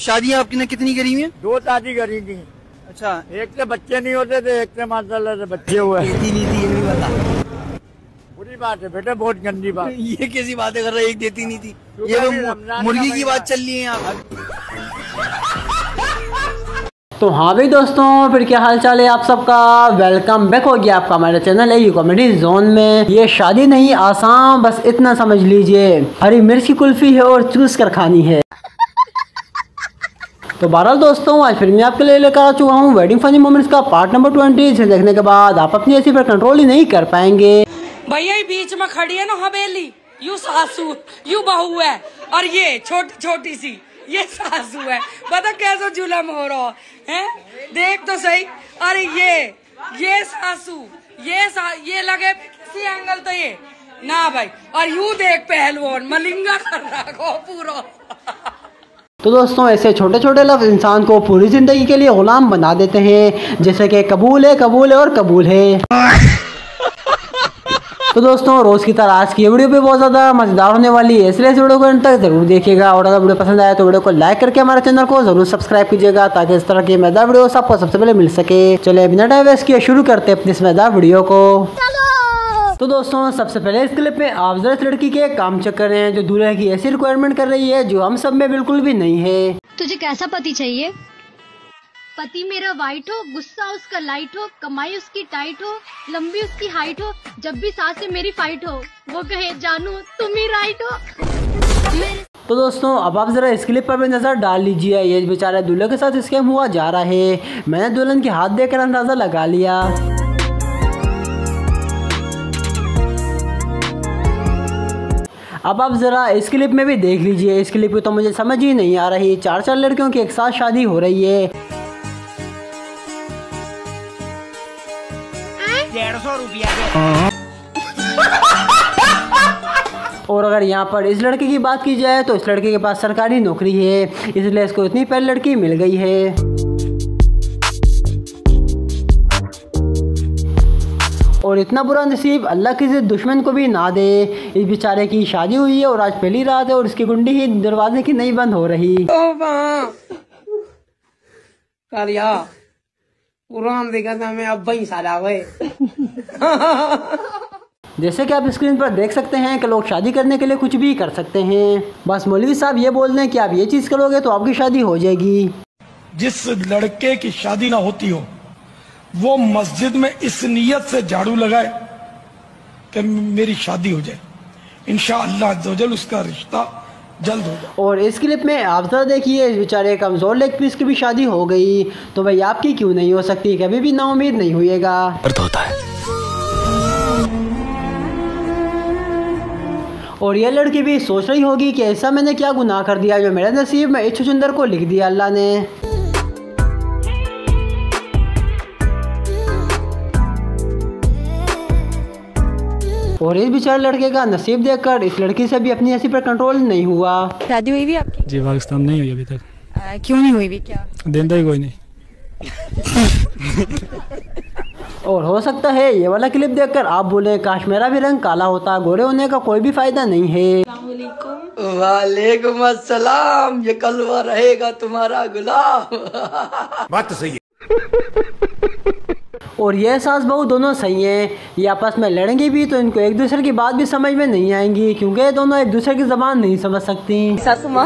शादियाँ आपकी ने कितनी करी हैं? 2 शादी करी थी। अच्छा, एक से बच्चे नहीं होते थे, एक से माशाल्लाह से बच्चे हुए। देती नहीं थी, ये नहीं बता। बुरी बात है बेटा, बहुत गंदी बात। ये कैसी बातें कर रहे, एक देती नहीं थी? ये तो मुर्गी की बात चल रही है यहाँ। तो हाँ भाई दोस्तों, फिर क्या हाल चाल है आप सबका। वेलकम बैक हो गया आपका हमारे चैनल है कॉमेडी जोन में। ये शादी नहीं आसान, बस इतना समझ लीजिए, हरी मिर्च की कुल्फी है और चूस कर खानी है। तो बहरहाल दोस्तों, आज फिर मैं आपके लिए लेकर आ चुका हूँ वेडिंग फनी मोमेंट्स का पार्ट नंबर 20। जिसे देखने के बाद आप अपनी ऐसी पर कंट्रोल ही नहीं कर पाएंगे। भैया बीच में खड़ी है ना हवेली, यू सासू यू बहू है, और ये छोटी छोटी सी ये सासू है। पता कैसा जुलम हो रहा है, देख तो सही। अरे ये सासू ये लगे किसी एंगल तो ये ना भाई, और यूं देख पहलवान मलिंगा कर रहा को पूरा। तो दोस्तों, ऐसे छोटे छोटे लफ्ज़ इंसान को पूरी ज़िंदगी के लिए गुलाम बना देते हैं, जैसे कि कबूल है और कबूल है। तो दोस्तों, रोज़ की तरह आज की वीडियो भी बहुत ज़्यादा मज़ेदार होने वाली है, इसलिए इस वीडियो को अंत तक ज़रूर देखिएगा। और अगर वीडियो पसंद आए तो वीडियो को लाइक करके हमारे चैनल को ज़रूर सब्सक्राइब कीजिएगा, ताकि इस तरह की मज़ेदार वीडियो आपको सबसे पहले मिल सके। चलिए बिना टाइम वेस्ट किए शुरू करते हैं अपनी इस मज़ेदार वीडियो को। तो दोस्तों, सबसे पहले इस क्लिप में आप जरा इस लड़की के काम चेक कर रहे हैं, जो दूल्हे की ऐसी रिक्वायरमेंट कर रही है जो हम सब में बिल्कुल भी नहीं है। तुझे कैसा पति चाहिए? पति मेरा वाइट हो, गुस्सा उसका लाइट हो, कमाई उसकी टाइट हो, लंबी उसकी हाइट हो, जब भी सास से मेरी फाइट हो, वो कहे जानू तुम ही राइट हो। तो दोस्तों, अब आप जरा इस क्लिप पर भी नजर डाल लीजिए। ये बेचारा दूल्हे के साथ स्कैम हुआ जा रहा है। मैंने दुल्हन के हाथ देखकर अंदाजा लगा लिया। अब आप ज़रा इस क्लिप में भी देख लीजिए। इस क्लिप की तो मुझे समझ ही नहीं आ रही। 4 लड़कियों की एक साथ शादी हो रही है। 150 रुपया। और अगर यहाँ पर इस लड़के की बात की जाए तो इस लड़के के पास सरकारी नौकरी है, इसलिए इसको इतनी पहली लड़की मिल गई है। और इतना बुरा नसीब अल्लाह किसी दुश्मन को भी ना दे। इस बेचारे की शादी हुई है और आज पहली रात है और इसकी कुंडी ही दरवाजे की नहीं बंद हो रही। जैसे कि आप स्क्रीन पर देख सकते हैं कि लोग शादी करने के लिए कुछ भी कर सकते हैं। बस मौलवी साहब ये बोल दें कि आप ये चीज़ करोगे तो आपकी शादी हो जाएगी। जिस लड़के की शादी ना होती हो वो मस्जिद में इस नियत से झाड़ू लगाए कि मेरी शादी हो जाए, इंशाअल्लाह अज़्ज़वजल उसका रिश्ता जल्द हो जाए। और इस क्लिप में आप जरा देखिए, इस बेचारे कमजोर लेग पीस की भी शादी हो गई, तो भाई आपकी क्यों नहीं हो सकती? कभी भी नाउम्मीद नहीं होइएगा। होता है। और ये लड़की भी सोच रही होगी कि ऐसा मैंने क्या गुनाह कर दिया जो मेरे नसीब में इस छुछुंदर को लिख दिया अल्लाह ने। और इस बेचारे लड़के का नसीब देखकर इस लड़की से भी अपनी ऐसी पर कंट्रोल नहीं हुआ। शादी हुई भी आपकी? जी पाकिस्तान नहीं हुई अभी तक। क्यों नहीं हुई भी? क्या देता ही कोई नहीं। और हो सकता है ये वाला क्लिप देखकर आप बोले काश मेरा भी रंग काला होता, गोरे होने का कोई भी फायदा नहीं है। वालेकुम अस्सलाम, ये कलवा रहेगा तुम्हारा गुलाम। बात तो सही है। और ये सास बहू दोनों सही हैं। ये आपस में लड़ेंगी भी तो इनको एक दूसरे की बात भी समझ में नहीं आएंगी, क्योंकि दोनों एक दूसरे की जबान नहीं समझ सकती। सासू माँ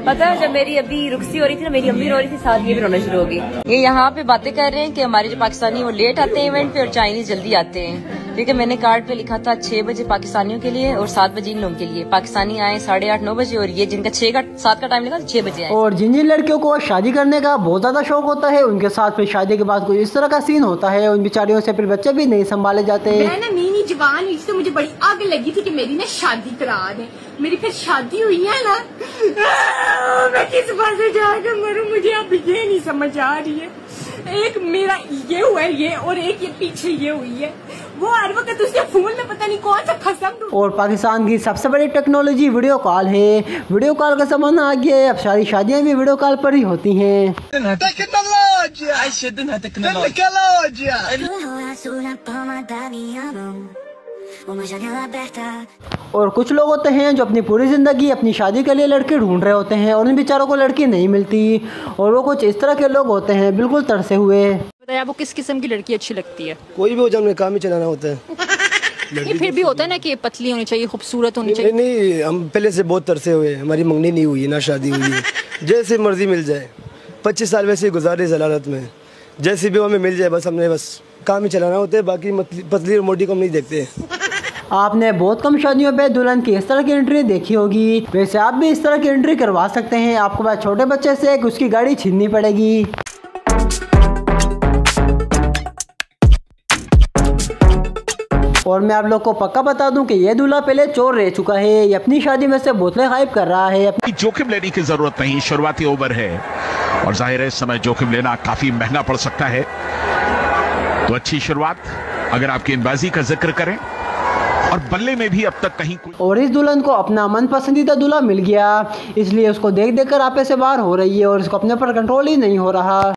पता है, जब मेरी अभी रुखसी हो रही थी ना, मेरी अम्मी रो रही थी, साथ ये भी रोना शुरू हो गई। ये यहाँ पे बातें कर रहे हैं कि हमारे जो पाकिस्तानी वो लेट आते हैं इवेंट पे और चाइनीज जल्दी आते हैं, क्योंकि मैंने कार्ड पे लिखा था 6 बजे पाकिस्तानियों के लिए और 7 बजे इन लोगों के लिए। पाकिस्तानी आए 8:30-9 बजे, और ये जिनका 7 का टाइम लिखा 6 बजे आए। और जिन लड़कियों को शादी करने का बहुत ज्यादा शौक होता है, उनके साथ फिर शादी के बाद कुछ इस तरह का सीन होता है, उन बेचारियों से फिर बच्चे भी नहीं संभाले जाते। मैं ना नीनी जवान हुई तो मुझे बड़ी आग लगी थी कि मेरी ना शादी करा दे। मेरी फिर शादी हुई है ना, मैं किस बात से जाकर मरूं, मुझे अब ये नहीं समझ आ रही है। एक मेरा ये हुआ है ये, और एक ये पीछे ये हुई है। वो हर वक्त उसके फोन में पता नहीं कौन सा खसम। और पाकिस्तान की सबसे बड़ी टेक्नोलॉजी वीडियो कॉल है। वीडियो कॉल का जमाना आ गया है, अब सारी शादियां भी वीडियो कॉल पर ही होती हैं। और कुछ लोग होते हैं जो अपनी पूरी ज़िंदगी अपनी शादी के लिए लड़की ढूंढ रहे होते हैं और उन बेचारों को लड़की नहीं मिलती, और वो कुछ इस तरह के लोग होते हैं बिल्कुल तरसे हुए। बताइए आपको किस किस्म की लड़की अच्छी लगती है? कोई भी हो जाए, काम ही चलाना होता है। ये फिर भी होता है ना कि पतली होनी चाहिए, खूबसूरत होनी चाहिए। नहीं, हम पहले से बहुत तरसे हुए, हमारी मंगनी नहीं हुई, ना शादी हुई है। जैसे मर्जी मिल जाए, 25 साल वैसे गुजारे जलालत में, जैसी भी हमें मिल जाए, बस हमने बस काम ही चलाना होता है, बाकी पतली और मोटी को हम नहीं देखते। आपने बहुत कम शादियों पे दुल्हन की इस तरह की एंट्री देखी होगी, वैसे आप भी इस तरह की एंट्री करवा सकते हैं। आपको बस छोटे बच्चे से उसकी गाड़ी छीननी पड़ेगी। और मैं आप लोग को पक्का बता दूं कि ये दूल्हा पहले चोर रह चुका है। ये अपनी शादी में से बोतलें गायब कर रहा है। जोखिम लेने की जरूरत नहीं, शुरुआती ओवर है और जाहिर है इस समय जोखिम लेना काफी महंगा पड़ सकता है। तो अच्छी शुरुआत अगर आप गेंदबाजी का जिक्र करें, और बल्ले में भी अब तक कहीं और इस दुल्हन को अपना मन पसंदीदा दूल्हा मिल गया, इसलिए उसको देख देख कर आपे से बाहर हो रही है और उसको अपने पर कंट्रोल ही नहीं हो रहा।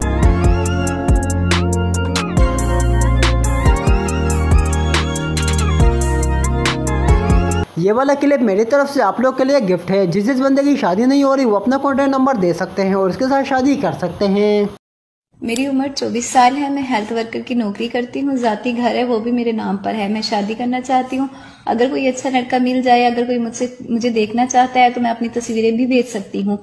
ये वाला क्लिप मेरी तरफ से आप लोग के लिए गिफ्ट है। जिस बंदे की शादी नहीं हो रही वो अपना कॉन्टैक्ट नंबर दे सकते हैं और इसके साथ शादी कर सकते हैं। मेरी उम्र 24 साल है। मैं हेल्थ वर्कर की नौकरी करती हूँ। जाती घर है वो भी मेरे नाम पर है। मैं शादी करना चाहती हूँ। अगर कोई अच्छा लड़का मिल जाए, अगर कोई मुझे देखना चाहता है तो मैं अपनी तस्वीरें भी भेज सकती हूँ।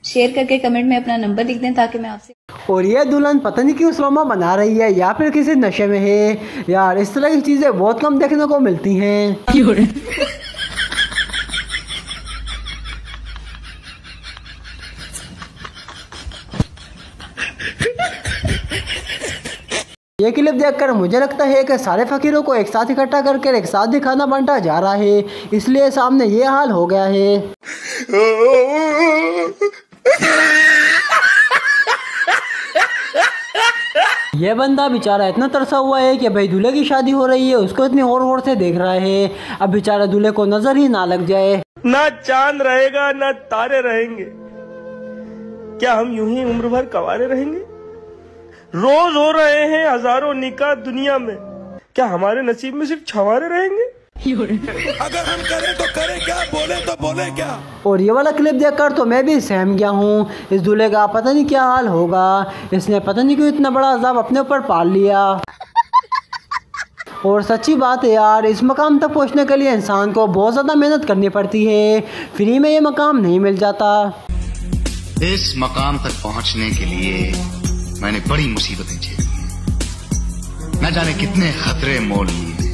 शेयर करके कमेंट में अपना नंबर लिख दें ताकि मैं आपसे। और ये दुल्हन पता नहीं क्यों स्लोमा बना रही है या फिर किसी नशे में है। यार इस तरह की चीजें बहुत कम देखने को मिलती हैं। ये क्लिप देखकर मुझे लगता है कि सारे फकीरों को एक साथ इकट्ठा करके एक साथ ही खाना बांटा जा रहा है, इसलिए सामने ये हाल हो गया है। ये बंदा बेचारा इतना तरसा हुआ है कि भाई दूल्हे की शादी हो रही है, उसको इतनी और से देख रहा है। अब बेचारा दूल्हे को नजर ही ना लग जाए। ना चांद रहेगा ना तारे रहेंगे, क्या हम यूं ही उम्र भर कवारे रहेंगे? रोज हो रहे हैं हजारों निकाह दुनिया में, क्या हमारे नसीब में सिर्फ छवारे रहेंगे? अगर हम करें तो करें क्या, बोले तो बोले क्या। और ये वाला क्लिप देखकर तो मैं भी सहम गया हूँ। इस दूल्हे का पता नहीं क्या हाल होगा। इसने पता नहीं क्यों इतना बड़ा अज़ाब अपने ऊपर पाल लिया। और सच्ची बात है यार, इस मकाम तक पहुँचने के लिए इंसान को बहुत ज़्यादा मेहनत करनी पड़ती है। फ्री में ये मकाम नहीं मिल जाता। इस मकाम तक पहुँचने के लिए मैंने बड़ी मुसीबतें झेली, न जाने कितने खतरे मोल लिए।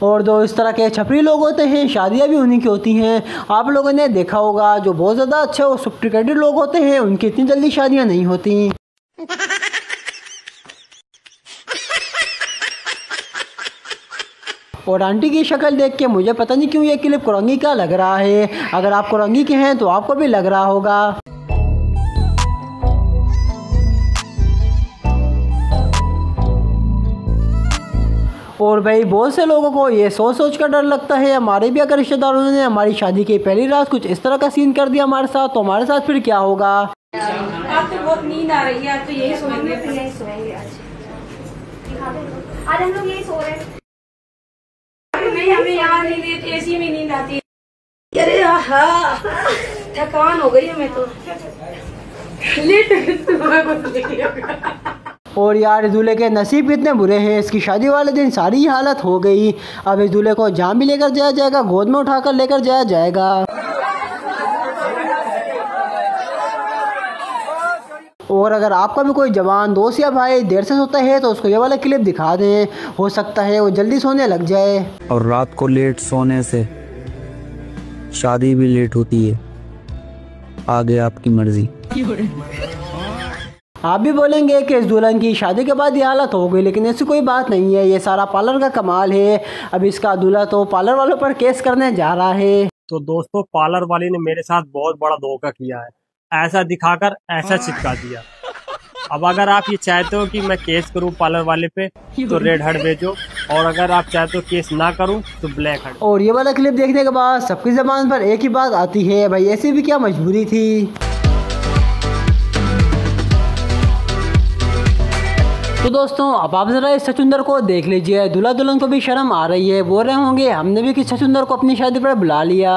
और जो इस तरह के छपरी लोग होते हैं, शादियां भी उन्हीं की होती हैं। आप लोगों ने देखा होगा जो बहुत ज़्यादा अच्छे और सोफिस्टिकेटेड लोग होते हैं उनकी इतनी जल्दी शादियां नहीं होती। और आंटी की शक्ल देख के मुझे पता नहीं क्यों ये क्लिप कुरंगी का लग रहा है। अगर आप कुरंगी के हैं तो आपको भी लग रहा होगा। और भाई बहुत से लोगों को ये सोच कर डर लगता है। हमारे भी अगर रिश्तेदारों ने हमारी शादी की पहली रात कुछ इस तरह का सीन कर दिया हमारे साथ, तो हमारे साथ फिर क्या होगा। आप तो बहुत नींद आ रही है, आप तो यही सोएंगे। आज हम लोग यही सो रहे हैं। नहीं, हमें यहाँ नींद आती, एसी में नींद आती है। अरे हाँ, थकान हो गई हमें तो। और यार दूल्हे के नसीब कितने बुरे हैं। इसकी शादी वाले दिन सारी ही हालत हो गई। अब इस दूल्हे को जहाँ भी लेकर जाया जाएगा गोद में उठाकर लेकर जाया जाएगा। और अगर आपका भी कोई जवान दोस्त या भाई देर से सोता है तो उसको ये वाला क्लिप दिखा दें, हो सकता है वो जल्दी सोने लग जाए। और रात को लेट सोने से शादी भी लेट होती है। आगे आपकी मर्जी। आप भी बोलेंगे कि इस दुल्हन की शादी के बाद ये हालत हो गई, लेकिन ऐसी कोई बात नहीं है। ये सारा पार्लर का कमाल है। अब इसका दूल्हा तो पार्लर वालों पर केस करने जा रहा है। तो दोस्तों, पार्लर वाले ने मेरे साथ बहुत बड़ा धोखा किया है। ऐसा दिखाकर ऐसा चिपका दिया। अब अगर आप ये चाहते हो कि मैं केस करूं पार्लर वाले पे तो रेड हट भेजो, और अगर आप चाहते हो केस ना करूं तो ब्लैक हट। और ये वाला क्लिप देखने के बाद सबकी ज़बान पर एक ही बात आती है, भाई ऐसी भी क्या मजबूरी थी। तो दोस्तों अब आप जरा इस छछूंदर को देख लीजिए, दूल्हा दुल्हन को भी शर्म आ रही है, बोल रहे होंगे हमने भी किस छछूंदर को अपनी शादी पर बुला लिया।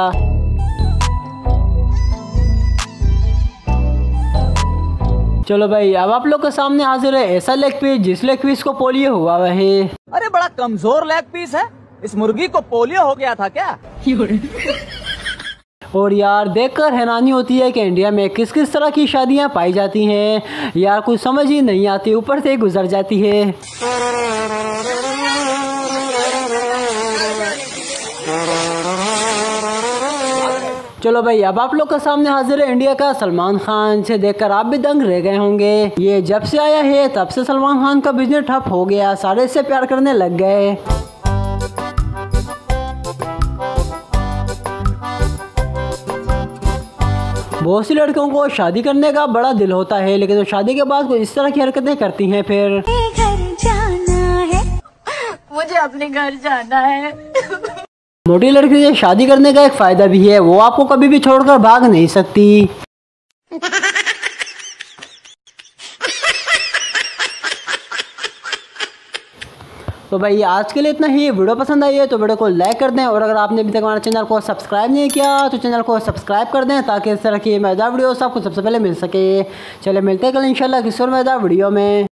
चलो भाई अब आप लोग के सामने हाजिर है ऐसा लेग पीस जिस लेग पीस को पोलियो हुआ है। अरे बड़ा कमजोर लेग पीस है, इस मुर्गी को पोलियो हो गया था क्या? और यार देखकर हैरानी होती है कि इंडिया में किस किस तरह की शादियां पाई जाती हैं यार, कुछ समझ ही नहीं आती, ऊपर से गुजर जाती है। चलो भाई अब आप लोग के सामने हाजिर है इंडिया का सलमान खान, से देखकर आप भी दंग रह गए होंगे। ये जब से आया है तब से सलमान खान का बिजनेस ठप हो गया, सारे इससे प्यार करने लग गए। बहुत सी लड़कियों को शादी करने का बड़ा दिल होता है, लेकिन वो शादी के बाद कोई इस तरह की हरकतें करती हैं। फिर घर जाना है, मुझे अपने घर जाना है। मोटी लड़की से शादी करने का एक फायदा भी है, वो आपको कभी भी छोड़कर भाग नहीं सकती। तो भाई आज के लिए इतना ही। वीडियो पसंद आई है तो वीडियो को लाइक कर दें, और अगर आपने अभी तक हमारे चैनल को सब्सक्राइब नहीं किया तो चैनल को सब्सक्राइब कर दें, ताकि इस तरह की मज़ेदार वीडियो आपको सबसे पहले मिल सके। चले मिलते हैं कल इंशाल्लाह किसी और मज़ेदार वीडियो में।